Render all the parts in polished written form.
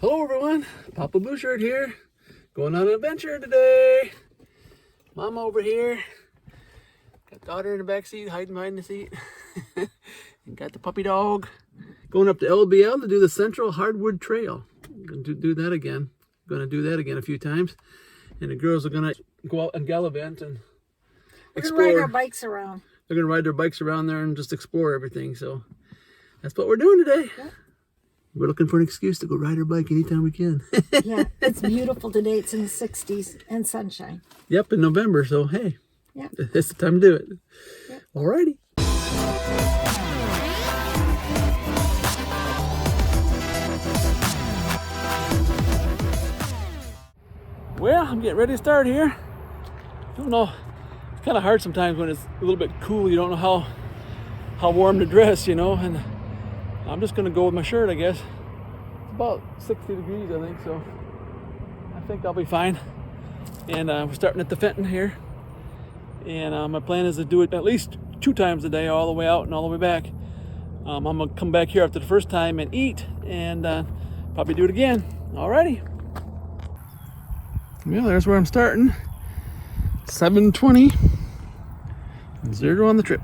Hello everyone, Papa Blue Shirt here, going on an adventure today. Mama over here, got daughter in the back seat, hiding behind the seat, and got the puppy dog. Going up to LBL to do the Central Hardwood Trail. I'm going to do that again. I'm going to do that again a few times. And the girls are going to go out and gallivant and explore. We're going to ride our bikes around. They're going to ride their bikes around there and just explore everything. So that's what we're doing today. Yep. We're looking for an excuse to go ride our bike anytime we can. Yeah, it's beautiful today. It's in the 60s and sunshine. Yep, in November. So, hey, yeah, it's the time to do it. Yep. Alrighty. Well, I'm getting ready to start here. I don't know. It's kind of hard sometimes when it's a little bit cool. You don't know how warm to dress, you know. And I'm just going to go with my shirt, I guess. It's about 60 degrees, I think, so I think I'll be fine. And we're starting at the Fenton here. And my plan is to do it at least 2 times a day, all the way out and all the way back. I'm going to come back here after the first time and eat, and probably do it again. Alrighty. Well, there's where I'm starting. 7:20. 0 on the trip.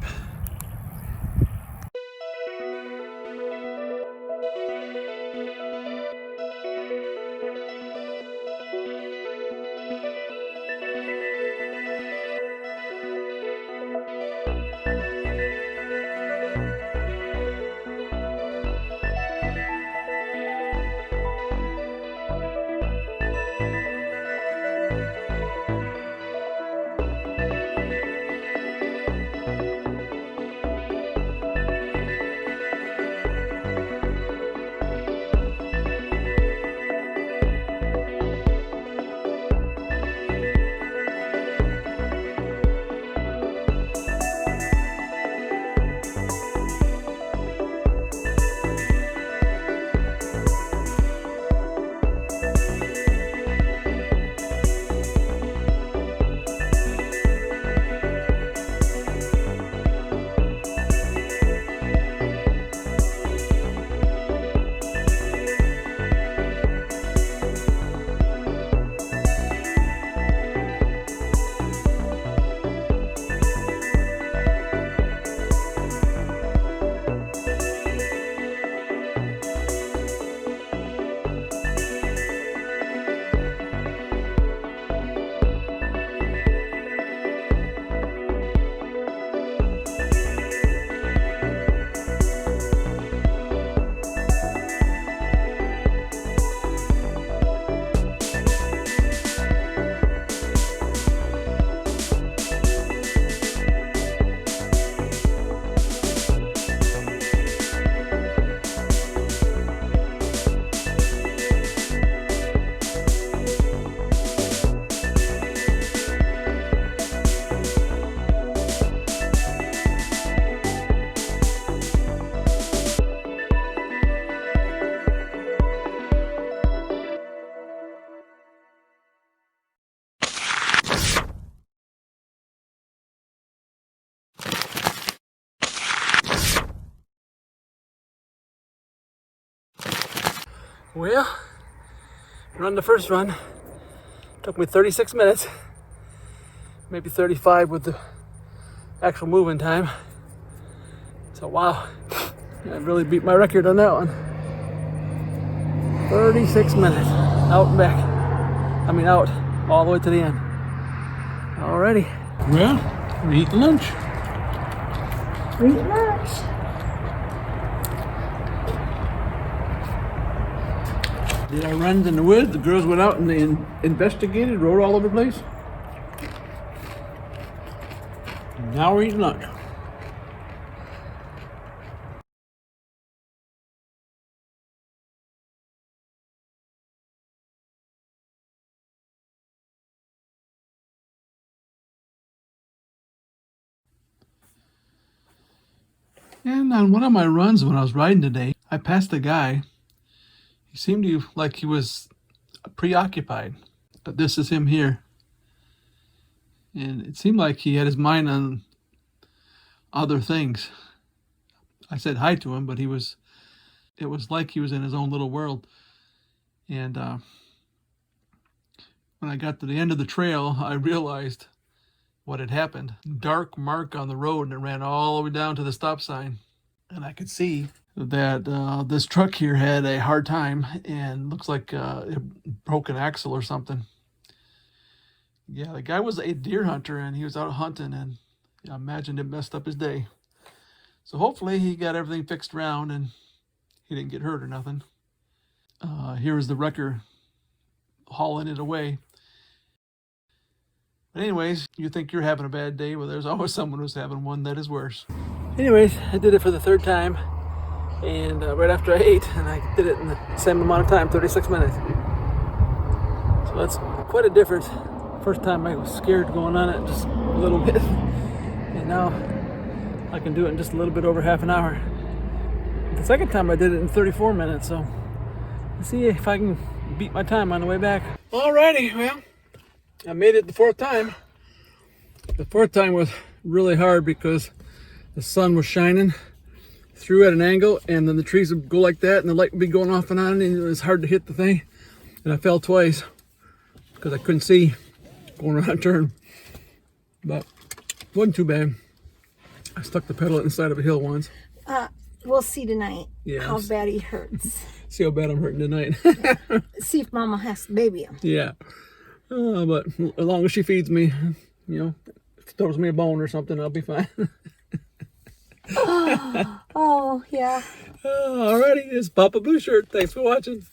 Well, run the first run. Took me 36 minutes, maybe 35 with the actual moving time. So wow, I really beat my record on that one. 36 minutes, out and back. I mean out, all the way to the end. Alrighty. Well, we're eating lunch. We're eating lunch. Did our runs in the woods. The girls went out and they investigated, rode all over the place. And now we're eating lunch. And on one of my runs when I was riding today, I passed a guy. He seemed to like he was preoccupied. But this is him here. And it seemed like he had his mind on other things. I said hi to him, but it was like he was in his own little world. And when I got to the end of the trail, I realized what had happened. Dark mark on the road, and it ran all the way down to the stop sign. And I could see that this truck here had a hard time, and looks like it broke an axle or something. Yeah, the guy was a deer hunter, and he was out hunting, and I imagine it messed up his day. So hopefully he got everything fixed around and he didn't get hurt or nothing. Here is the wrecker hauling it away. But anyways, you think you're having a bad day, well, there's always someone who's having one that is worse. Anyways, I did it for the third time, and right after I ate, and I did it in the same amount of time, 36 minutes. So that's quite a difference. First time I was scared going on it just a little bit, and now I can do it in just a little bit over half an hour. The second time I did it in 34 minutes, so let's see if I can beat my time on the way back. Alrighty, well, I made it the fourth time. The fourth time was really hard because the sun was shining through at an angle, and then the trees would go like that, and the light would be going off and on, and it was hard to hit the thing. And I fell twice because I couldn't see going around a turn. But it wasn't too bad. I stuck the pedal inside of a hill once. We'll see tonight Yes. how bad he hurts. See how bad I'm hurting tonight. See if Mama has to baby him. Yeah. But as long as she feeds me, you know, throws me a bone or something, I'll be fine. Oh, yeah. Alrighty, it's Papa Blue Shirt. Thanks for watching.